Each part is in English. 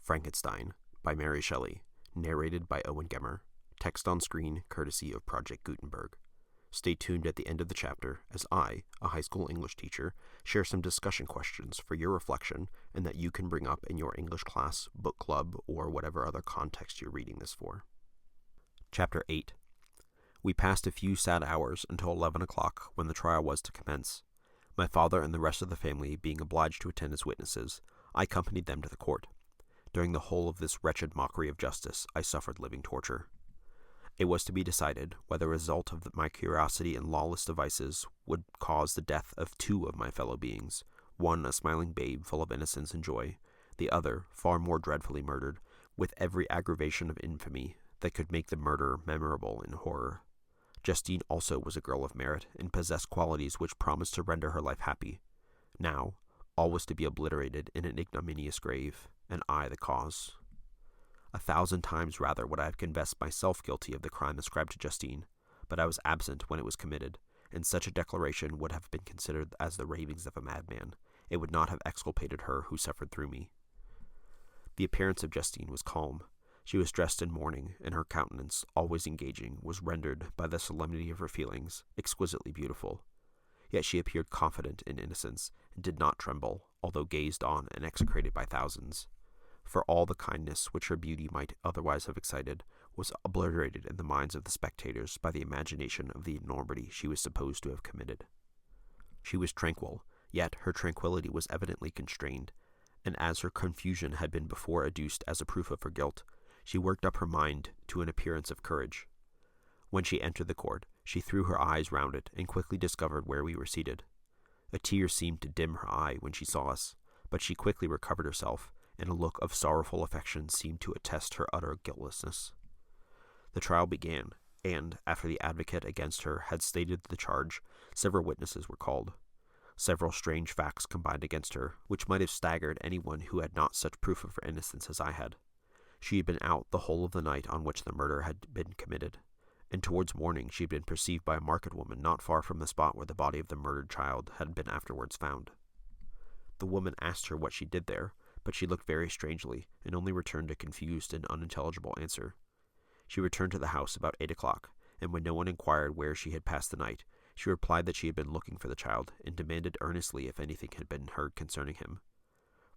Frankenstein by Mary Shelley, narrated by Owen Gemmer, text on screen courtesy of Project Gutenberg. Stay tuned at the end of the chapter as I, a high school English teacher, share some discussion questions for your reflection and that you can bring up in your English class, book club, or whatever other context you're reading this for. Chapter 8. We passed a few sad hours until 11 o'clock when the trial was to commence. My father and the rest of the family being obliged to attend as witnesses, I accompanied them to the court. During the whole of this wretched mockery of justice, I suffered living torture. It was to be decided whether a result of my curiosity and lawless devices would cause the death of two of my fellow beings, one a smiling babe full of innocence and joy, the other far more dreadfully murdered, with every aggravation of infamy that could make the murder memorable in horror. Justine also was a girl of merit, and possessed qualities which promised to render her life happy. Now, all was to be obliterated in an ignominious grave, and I the cause. 1,000 times rather would I have confessed myself guilty of the crime ascribed to Justine, but I was absent when it was committed, and such a declaration would have been considered as the ravings of a madman. It would not have exculpated her who suffered through me. The appearance of Justine was calm. She was dressed in mourning, and her countenance, always engaging, was rendered, by the solemnity of her feelings, exquisitely beautiful. Yet she appeared confident in innocence, and did not tremble, although gazed on and execrated by thousands. For all the kindness which her beauty might otherwise have excited was obliterated in the minds of the spectators by the imagination of the enormity she was supposed to have committed. She was tranquil, yet her tranquillity was evidently constrained, and as her confusion had been before adduced as a proof of her guilt, she worked up her mind to an appearance of courage. When she entered the court, she threw her eyes round it and quickly discovered where we were seated. A tear seemed to dim her eye when she saw us, but she quickly recovered herself, and a look of sorrowful affection seemed to attest her utter guiltlessness. The trial began, and, after the advocate against her had stated the charge, several witnesses were called. Several strange facts combined against her, which might have staggered anyone who had not such proof of her innocence as I had. She had been out the whole of the night on which the murder had been committed, and towards morning she had been perceived by a market woman not far from the spot where the body of the murdered child had been afterwards found. The woman asked her what she did there, but she looked very strangely, and only returned a confused and unintelligible answer. She returned to the house about 8 o'clock, and when no one inquired where she had passed the night, she replied that she had been looking for the child, and demanded earnestly if anything had been heard concerning him.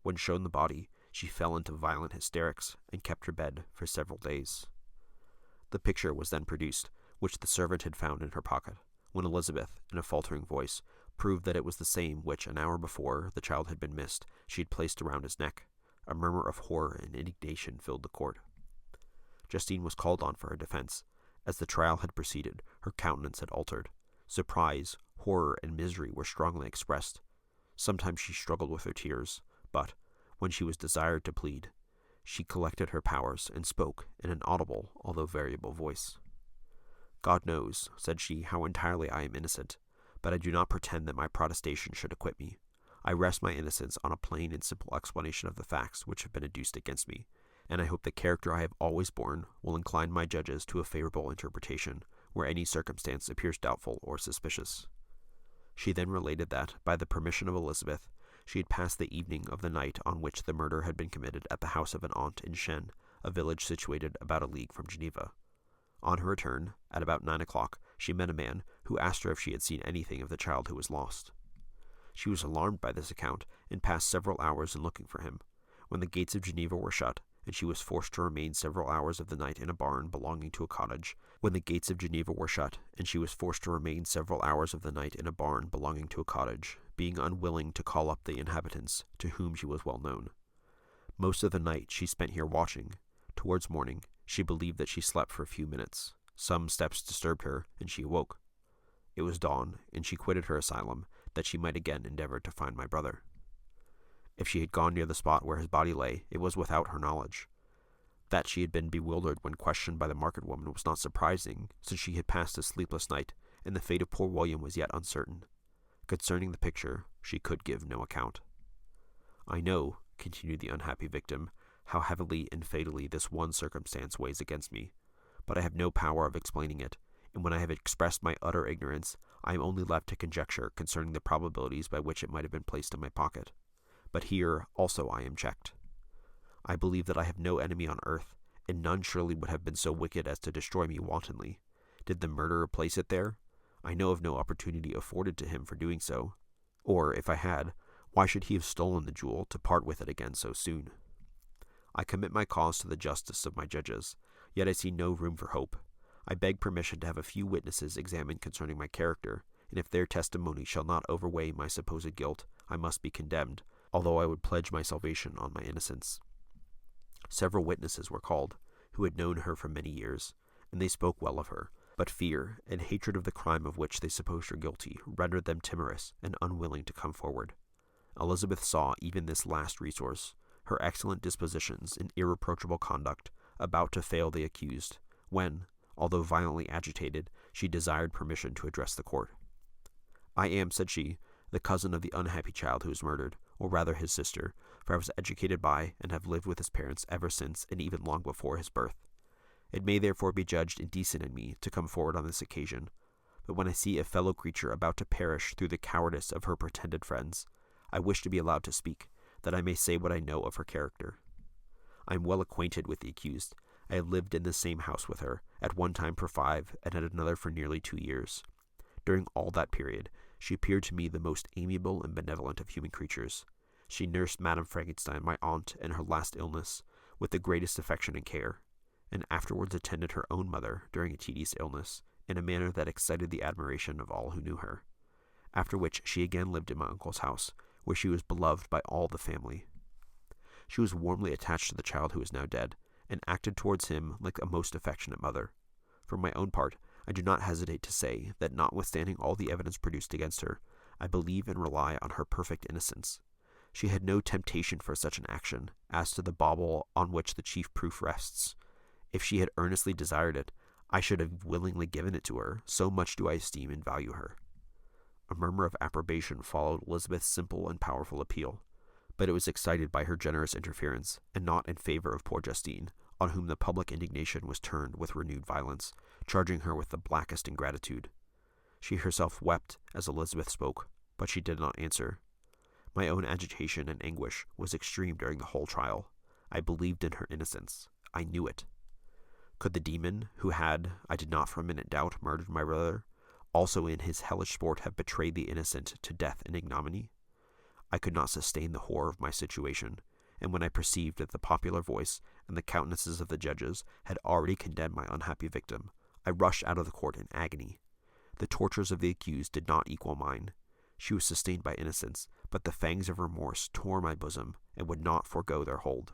When shown the body, she fell into violent hysterics, and kept her bed for several days. The picture was then produced, which the servant had found in her pocket, when Elizabeth, in a faltering voice, proved that it was the same which, an hour before the child had been missed, she had placed around his neck. A murmur of horror and indignation filled the court. Justine was called on for her defense. As the trial had proceeded, her countenance had altered. Surprise, horror, and misery were strongly expressed. Sometimes she struggled with her tears, but, when she was desired to plead, she collected her powers and spoke in an audible, although variable voice. "God knows," said she, "how entirely I am innocent, but I do not pretend that my protestation should acquit me. I rest my innocence on a plain and simple explanation of the facts which have been adduced against me, and I hope the character I have always borne will incline my judges to a favorable interpretation, where any circumstance appears doubtful or suspicious." She then related that, by the permission of Elizabeth, she had passed the evening of the night on which the murder had been committed at the house of an aunt in Chêne, a village situated about a league from Geneva. On her return, at about 9 o'clock, she met a man who asked her if she had seen anything of the child who was lost. She was alarmed by this account, and passed several hours in looking for him. When the gates of Geneva were shut, and she was forced to remain several hours of the night in a barn belonging to a cottage, being unwilling to call up the inhabitants, to whom she was well known. Most of the night she spent here watching. Towards morning, she believed that she slept for a few minutes. Some steps disturbed her, and she awoke. It was dawn, and she quitted her asylum, that she might again endeavor to find my brother. If she had gone near the spot where his body lay, it was without her knowledge. That she had been bewildered when questioned by the market woman was not surprising, since she had passed a sleepless night, and the fate of poor William was yet uncertain. Concerning the picture, she could give no account. "I know," continued the unhappy victim, "how heavily and fatally this one circumstance weighs against me, but I have no power of explaining it, and when I have expressed my utter ignorance, I am only left to conjecture concerning the probabilities by which it might have been placed in my pocket. But here also I am checked. I believe that I have no enemy on earth, and none surely would have been so wicked as to destroy me wantonly. Did the murderer place it there? I know of no opportunity afforded to him for doing so. Or, if I had, why should he have stolen the jewel to part with it again so soon? I commit my cause to the justice of my judges, yet I see no room for hope. I beg permission to have a few witnesses examined concerning my character, and if their testimony shall not overweigh my supposed guilt, I must be condemned, although I would pledge my salvation on my innocence. Several witnesses were called, who had known her for many years, and they spoke well of her, but fear and hatred of the crime of which they supposed her guilty rendered them timorous and unwilling to come forward. Elizabeth saw even this last resource, her excellent dispositions and irreproachable conduct, about to fail the accused, when, although violently agitated, she desired permission to address the court. "I am," said she, "the cousin of the unhappy child who was murdered, or rather his sister, for I was educated by and have lived with his parents ever since and even long before his birth. It may therefore be judged indecent in me to come forward on this occasion, but when I see a fellow creature about to perish through the cowardice of her pretended friends, I wish to be allowed to speak, that I may say what I know of her character. I am well acquainted with the accused. I have lived in the same house with her, at one time for 5, and at another for nearly 2 years. During all that period, she appeared to me the most amiable and benevolent of human creatures. She nursed Madame Frankenstein, my aunt, in her last illness, with the greatest affection and care, and afterwards attended her own mother during a tedious illness, in a manner that excited the admiration of all who knew her, after which she again lived in my uncle's house, where she was beloved by all the family. She was warmly attached to the child who is now dead, and acted towards him like a most affectionate mother. For my own part, I do not hesitate to say that notwithstanding all the evidence produced against her, I believe and rely on her perfect innocence. She had no temptation for such an action as to the bauble on which the chief proof rests. If she had earnestly desired it, I should have willingly given it to her, so much do I esteem and value her." A murmur of approbation followed Elizabeth's simple and powerful appeal, but it was excited by her generous interference, and not in favor of poor Justine, on whom the public indignation was turned with renewed violence, charging her with the blackest ingratitude. She herself wept as Elizabeth spoke, but she did not answer. My own agitation and anguish was extreme during the whole trial. I believed in her innocence. I knew it. Could the demon, who had, I did not for a minute doubt, murdered my brother, also in his hellish sport have betrayed the innocent to death and ignominy? I could not sustain the horror of my situation, and when I perceived that the popular voice and the countenances of the judges had already condemned my unhappy victim, I rushed out of the court in agony. The tortures of the accused did not equal mine. She was sustained by innocence, but the fangs of remorse tore my bosom and would not forego their hold.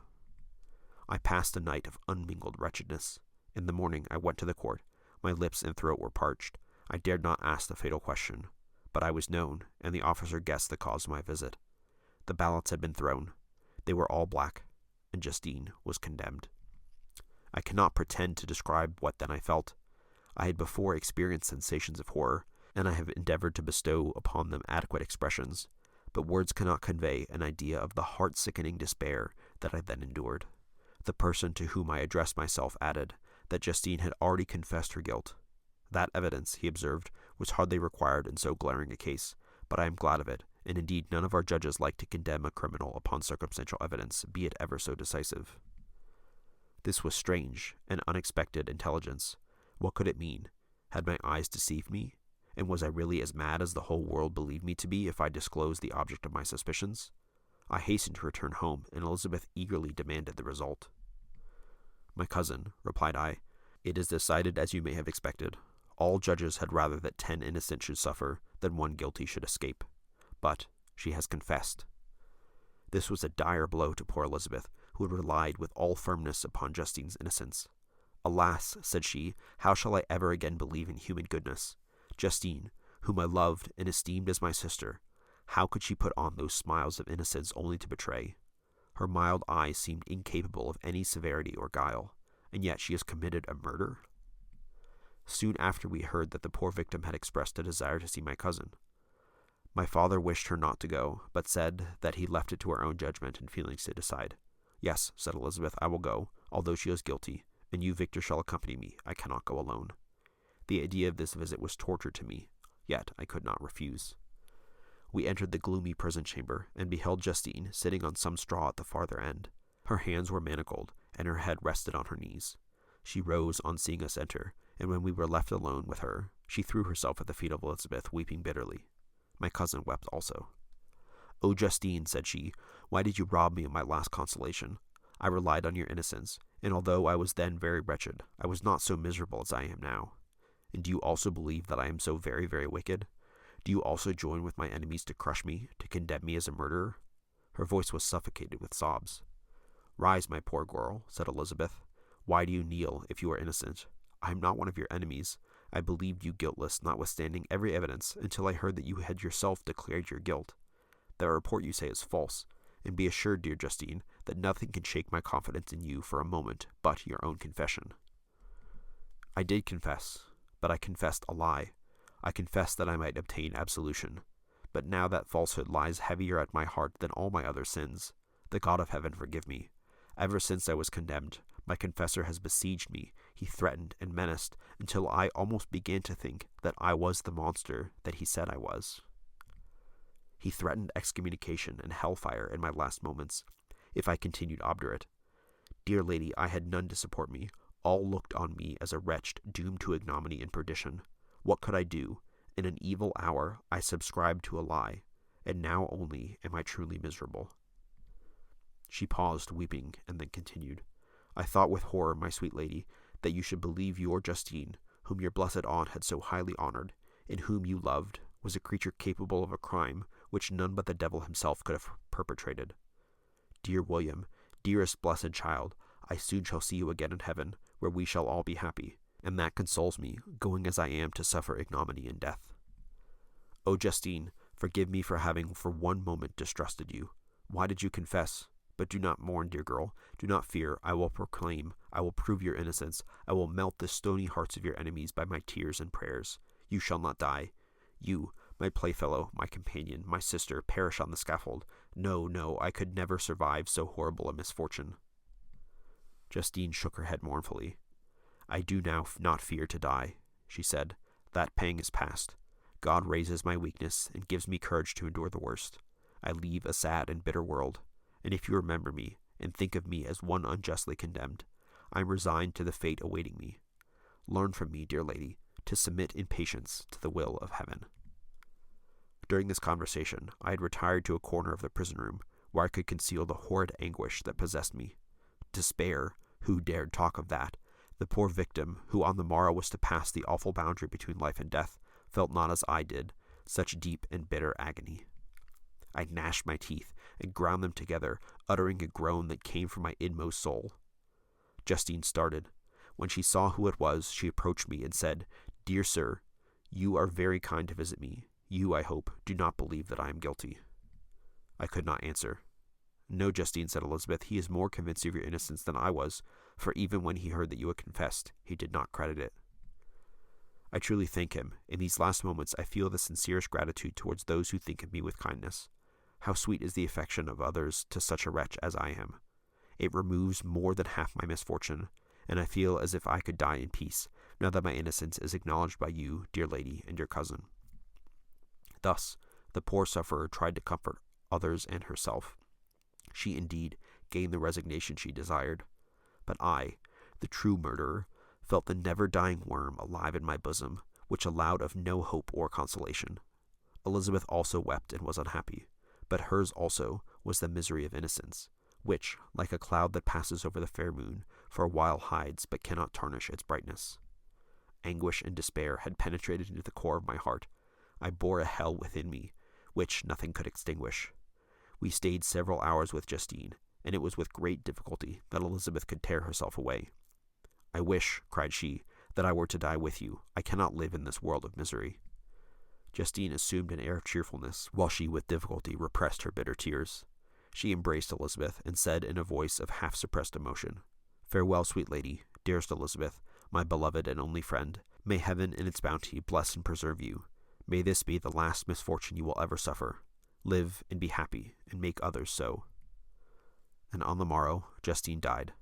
I passed a night of unmingled wretchedness. In the morning I went to the court. My lips and throat were parched. I dared not ask the fatal question, but I was known, and the officer guessed the cause of my visit. The ballots had been thrown. They were all black, and Justine was condemned. I cannot pretend to describe what then I felt. I had before experienced sensations of horror, and I have endeavored to bestow upon them adequate expressions, but words cannot convey an idea of the heart-sickening despair that I then endured. The person to whom I addressed myself added that Justine had already confessed her guilt. That evidence, he observed, was hardly required in so glaring a case, but I am glad of it, and indeed none of our judges like to condemn a criminal upon circumstantial evidence, be it ever so decisive. This was strange and unexpected intelligence. What could it mean? Had my eyes deceived me? And was I really as mad as the whole world believed me to be if I disclosed the object of my suspicions? I hastened to return home, and Elizabeth eagerly demanded the result. "My cousin," replied I, "it is decided as you may have expected. All judges had rather that 10 innocent should suffer than 1 guilty should escape. But she has confessed." This was a dire blow to poor Elizabeth, who had relied with all firmness upon Justine's innocence. "Alas," said she, "how shall I ever again believe in human goodness? Justine, whom I loved and esteemed as my sister, how could she put on those smiles of innocence only to betray? Her mild eyes seemed incapable of any severity or guile, and yet she has committed a murder?" Soon after we heard that the poor victim had expressed a desire to see my cousin. My father wished her not to go, but said that he left it to her own judgment and feelings to decide. "Yes," said Elizabeth, "I will go, although she is guilty, and you, Victor, shall accompany me. I cannot go alone." The idea of this visit was torture to me, yet I could not refuse. We entered the gloomy prison chamber, and beheld Justine sitting on some straw at the farther end. Her hands were manacled, and her head rested on her knees. She rose on seeing us enter, and when we were left alone with her, she threw herself at the feet of Elizabeth, weeping bitterly. My cousin wept also. "Oh, Justine," said she, "why did you rob me of my last consolation? I relied on your innocence, and although I was then very wretched, I was not so miserable as I am now. And do you also believe that I am so very, very wicked? Do you also join with my enemies to crush me, to condemn me as a murderer?" Her voice was suffocated with sobs. "Rise, my poor girl," said Elizabeth. "Why do you kneel if you are innocent? I am not one of your enemies. I believed you guiltless, notwithstanding every evidence, until I heard that you had yourself declared your guilt. That report you say is false, and be assured, dear Justine, that nothing can shake my confidence in you for a moment but your own confession." I did confess, but I confessed a lie. I confessed that I might obtain absolution. But now that falsehood lies heavier at my heart than all my other sins. The God of heaven forgive me. Ever since I was condemned, my confessor has besieged me. He threatened and menaced until I almost began to think that I was the monster that he said I was. He threatened excommunication and hellfire in my last moments, if I continued obdurate. Dear lady, I had none to support me. All looked on me as a wretch doomed to ignominy and perdition. What could I do? In an evil hour I subscribed to a lie, and now only am I truly miserable. She paused, weeping, and then continued. I thought with horror, my sweet lady, that you should believe your Justine, whom your blessed aunt had so highly honored, and whom you loved, was a creature capable of a crime which none but the devil himself could have perpetrated. Dear William, dearest blessed child, I soon shall see you again in heaven, where we shall all be happy, and that consoles me, going as I am to suffer ignominy and death. Oh, Justine, forgive me for having for one moment distrusted you. Why did you confess? But do not mourn, dear girl. Do not fear. I will proclaim. I will prove your innocence. I will melt the stony hearts of your enemies by my tears and prayers. You shall not die. You, my playfellow, my companion, my sister, perish on the scaffold. No, no, I could never survive so horrible a misfortune. Justine shook her head mournfully. I do now not fear to die, she said. That pang is past. God raises my weakness and gives me courage to endure the worst. I leave a sad and bitter world, and if you remember me and think of me as one unjustly condemned, I am resigned to the fate awaiting me. Learn from me, dear lady, to submit in patience to the will of heaven. During this conversation, I had retired to a corner of the prison room, where I could conceal the horrid anguish that possessed me. Despair, who dared talk of that? The poor victim, who on the morrow was to pass the awful boundary between life and death, felt not as I did, such deep and bitter agony. I gnashed my teeth and ground them together, uttering a groan that came from my inmost soul. Justine started. When she saw who it was, she approached me and said, Dear sir, you are very kind to visit me. You, I hope, do not believe that I am guilty. I could not answer. No, Justine, said Elizabeth, he is more convinced of your innocence than I was, for even when he heard that you had confessed, he did not credit it. I truly thank him. In these last moments I feel the sincerest gratitude towards those who think of me with kindness. How sweet is the affection of others to such a wretch as I am. It removes more than half my misfortune, and I feel as if I could die in peace, now that my innocence is acknowledged by you, dear lady, and your cousin. Thus, the poor sufferer tried to comfort others and herself. She indeed gained the resignation she desired, but I, the true murderer, felt the never-dying worm alive in my bosom, which allowed of no hope or consolation. Elizabeth also wept and was unhappy, but hers also was the misery of innocence, which, like a cloud that passes over the fair moon, for a while hides but cannot tarnish its brightness. Anguish and despair had penetrated into the core of my heart. I bore a hell within me, which nothing could extinguish. We stayed several hours with Justine, and it was with great difficulty that Elizabeth could tear herself away. I wish, cried she, that I were to die with you. I cannot live in this world of misery. Justine assumed an air of cheerfulness, while she with difficulty repressed her bitter tears. She embraced Elizabeth, and said in a voice of half-suppressed emotion, Farewell, sweet lady, dearest Elizabeth, my beloved and only friend. May heaven in its bounty bless and preserve you. May this be the last misfortune you will ever suffer. Live and be happy, and make others so. And on the morrow, Justine died.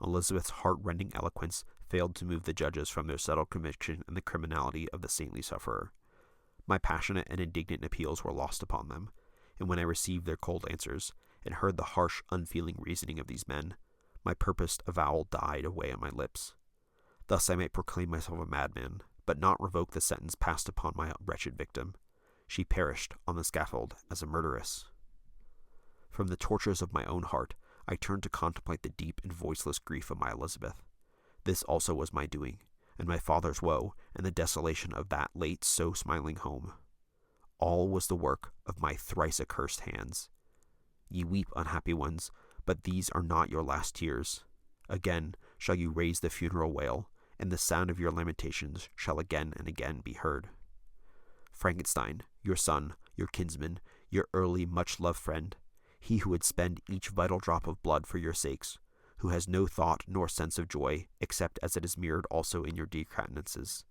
Elizabeth's heart-rending eloquence failed to move the judges from their settled conviction in the criminality of the saintly sufferer. My passionate and indignant appeals were lost upon them, and when I received their cold answers, and heard the harsh, unfeeling reasoning of these men, my purposed avowal died away on my lips. Thus I might proclaim myself a madman, but not revoke the sentence passed upon my wretched victim. She perished on the scaffold as a murderess. From the tortures of my own heart, I turned to contemplate the deep and voiceless grief of my Elizabeth. This also was my doing, and my father's woe, and the desolation of that late so smiling home. All was the work of my thrice accursed hands. Ye weep, unhappy ones, but these are not your last tears. Again shall you raise the funeral wail, and the sound of your lamentations shall again and again be heard. Frankenstein, your son, your kinsman, your early much-loved friend, he who would spend each vital drop of blood for your sakes, who has no thought nor sense of joy, except as it is mirrored also in your dear countenances,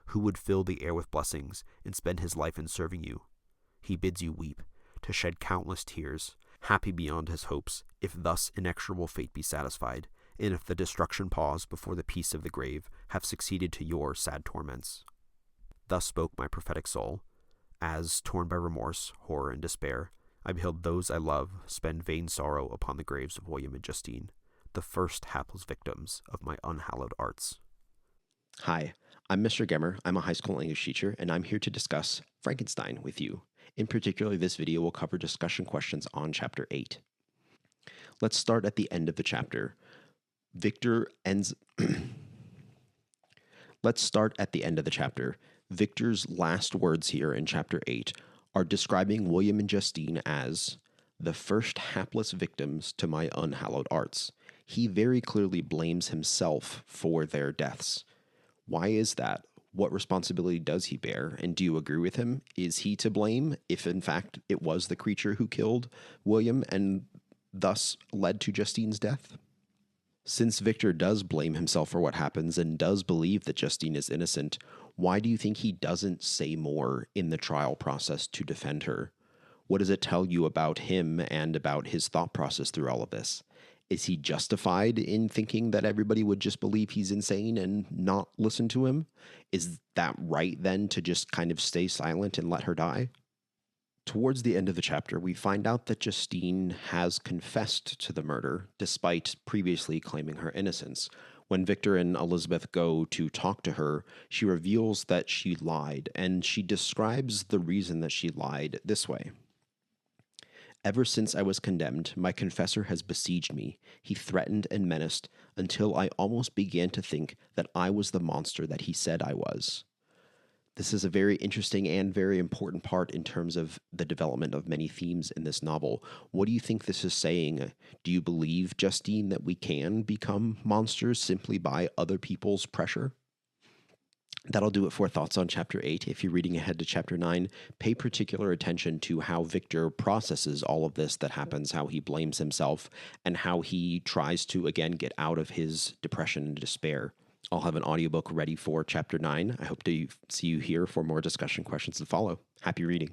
who would fill the air with blessings, and spend his life in serving you. He bids you weep, to shed countless tears, happy beyond his hopes, if thus inexorable fate be satisfied, and if the destruction pause before the peace of the grave have succeeded to your sad torments. Thus spoke my prophetic soul, as, torn by remorse, horror, and despair, I beheld those I love spend vain sorrow upon the graves of William and Justine, the first hapless victims of my unhallowed arts. Hi, I'm Mr. Gemmer. I'm a high school English teacher, and I'm here to discuss Frankenstein with you. In particular, this video will cover discussion questions on Chapter 8. Let's start at the end of the chapter. Let's start at the end of the chapter. Victor's last words here in Chapter 8 are describing William and Justine as the first hapless victims to my unhallowed arts. He very clearly blames himself for their deaths. Why is that? What responsibility does he bear? And do you agree with him? Is he to blame if, in fact, it was the creature who killed William and thus led to Justine's death? Since Victor does blame himself for what happens and does believe that Justine is innocent, why do you think he doesn't say more in the trial process to defend her? What does it tell you about him and about his thought process through all of this? Is he justified in thinking that everybody would just believe he's insane and not listen to him? Is that right then to just kind of stay silent and let her die? Towards the end of the chapter, we find out that Justine has confessed to the murder, despite previously claiming her innocence. When Victor and Elizabeth go to talk to her, she reveals that she lied, and she describes the reason that she lied this way. Ever since I was condemned, my confessor has besieged me. He threatened and menaced until I almost began to think that I was the monster that he said I was. This is a very interesting and very important part in terms of the development of many themes in this novel. What do you think this is saying? Do you believe, Justine, that we can become monsters simply by other people's pressure? That'll do it for thoughts on Chapter 8. If you're reading ahead to Chapter 9, pay particular attention to how Victor processes all of this that happens, how he blames himself, and how he tries to, again, get out of his depression and despair. I'll have an audiobook ready for Chapter 9. I hope to see you here for more discussion questions to follow. Happy reading.